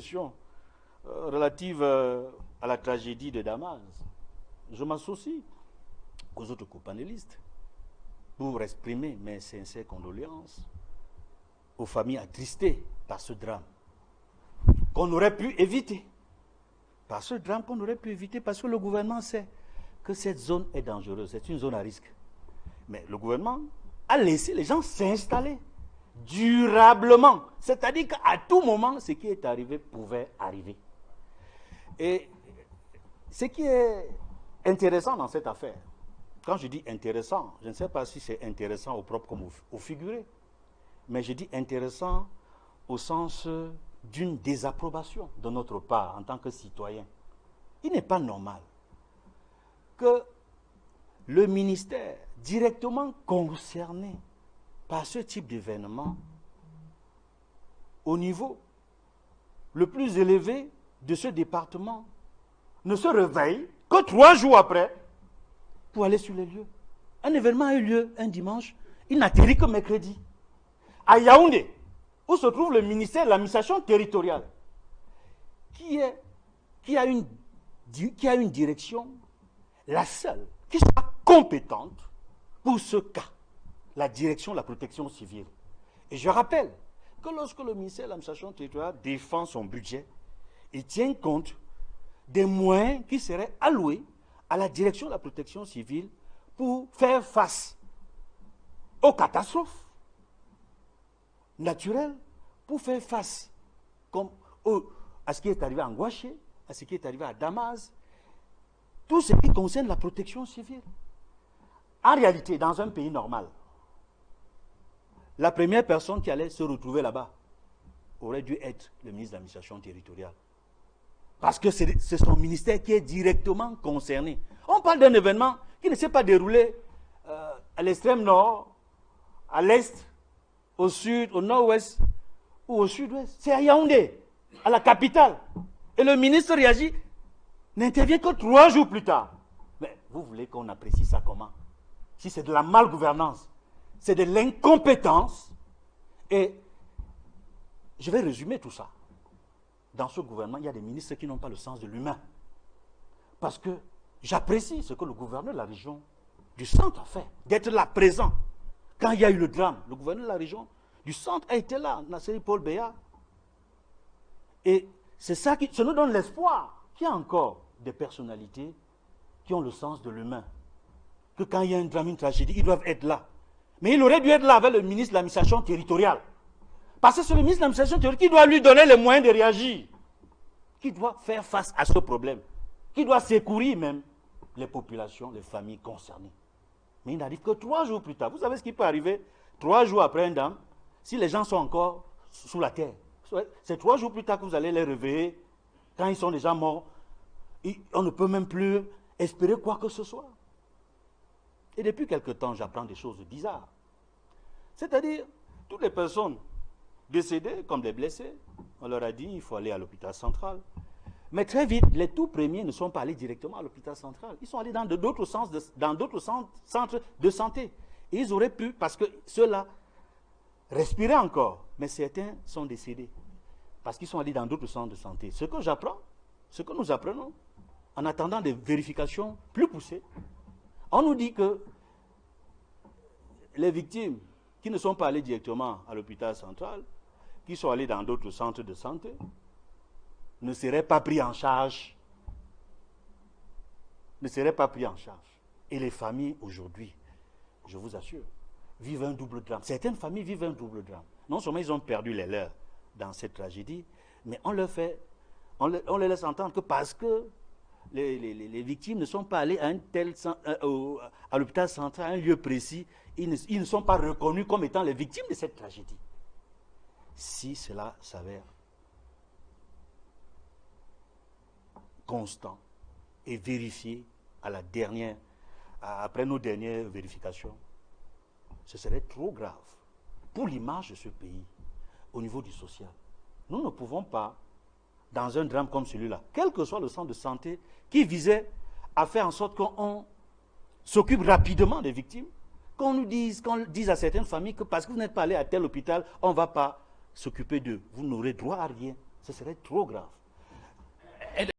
question relative à la tragédie de Damas. Je m'associe aux autres co-panélistes pour exprimer mes sincères condoléances aux familles attristées par ce drame qu'on aurait pu éviter. Par ce drame qu'on aurait pu éviter parce que le gouvernement sait que cette zone est dangereuse, c'est une zone à risque. Mais le gouvernement a laissé les gens s'installer durablement. C'est-à-dire qu'à tout moment, ce qui est arrivé pouvait arriver. Et ce qui est intéressant dans cette affaire, quand je dis intéressant, je ne sais pas si c'est intéressant au propre comme au figuré, mais je dis intéressant au sens d'une désapprobation de notre part en tant que citoyen. Il n'est pas normal que le ministère directement concerné par ce type d'événement au niveau le plus élevé de ce département ne se réveille que 3 jours après pour aller sur les lieux. Un événement a eu lieu un dimanche, il n'atterrit que mercredi. À Yaoundé, où se trouve le ministère de l'administration territoriale, qui a une direction, la seule, qui soit compétente pour ce cas, la direction de la protection civile. Et je rappelle que lorsque le ministère de l'administration territoriale défend son budget, il tient compte des moyens qui seraient alloués à la direction de la protection civile pour faire face aux catastrophes naturelles, pour faire face à ce qui est arrivé à Ngouaché, à ce qui est arrivé à Damas, tout ce qui concerne la protection civile. En réalité, dans un pays normal, la première personne qui allait se retrouver là-bas aurait dû être le ministre de l'administration territoriale. Parce que c'est son ministère qui est directement concerné. On parle d'un événement qui ne s'est pas déroulé à l'extrême nord, à l'est, au sud, au nord-ouest ou au sud-ouest. C'est à Yaoundé, à la capitale. Et le ministre réagit, n'intervient que 3 jours plus tard. Mais vous voulez qu'on apprécie ça comment? Si c'est de la malgouvernance, c'est de l'incompétence. Et je vais résumer tout ça. Dans ce gouvernement, il y a des ministres qui n'ont pas le sens de l'humain. Parce que j'apprécie ce que le gouverneur de la région du centre a fait, d'être là présent. Quand il y a eu le drame, le gouverneur de la région du centre a été là, Nasseri Paul Béa. Et c'est ça qui nous donne l'espoir qu'il y a encore des personnalités qui ont le sens de l'humain. Que quand il y a un drame, une tragédie, ils doivent être là. Mais il aurait dû être là avec le ministre de l'administration territoriale. Parce que c'est le ministre de l'administration territoriale qui doit lui donner les moyens de réagir. Qui doit faire face à ce problème. Qui doit secourir même les populations, les familles concernées. Mais il n'arrive que 3 jours plus tard. Vous savez ce qui peut arriver 3 jours après un drame, si les gens sont encore sous la terre. C'est 3 jours plus tard que vous allez les réveiller. Quand ils sont déjà morts, on ne peut même plus espérer quoi que ce soit. Et depuis quelque temps, j'apprends des choses bizarres. C'est-à-dire, toutes les personnes décédées comme des blessés, on leur a dit il faut aller à l'hôpital central. Mais très vite, les tout premiers ne sont pas allés directement à l'hôpital central. Ils sont allés dans d'autres centres de santé. Et ils auraient pu, parce que ceux-là respiraient encore, mais certains sont décédés. Parce qu'ils sont allés dans d'autres centres de santé. Ce que j'apprends, ce que nous apprenons, en attendant des vérifications plus poussées, on nous dit que les victimes qui ne sont pas allées directement à l'hôpital central, qui sont allées dans d'autres centres de santé, ne seraient pas pris en charge. Ne seraient pas pris en charge. Et les familles aujourd'hui, je vous assure, vivent un double drame. Certaines familles vivent un double drame. Non seulement ils ont perdu les leurs dans cette tragédie, mais on les laisse entendre que parce que les victimes ne sont pas allées à à l'hôpital central, à un lieu précis, ils ne sont pas reconnus comme étant les victimes de cette tragédie. Si cela s'avère constant et vérifié après nos dernières vérifications, ce serait trop grave pour l'image de ce pays au niveau du social. Nous ne pouvons pas, dans un drame comme celui-là, quel que soit le centre de santé qui visait à faire en sorte qu'on s'occupe rapidement des victimes, qu'on dise à certaines familles que parce que vous n'êtes pas allé à tel hôpital, on ne va pas s'occuper d'eux. Vous n'aurez droit à rien. ce serait trop grave.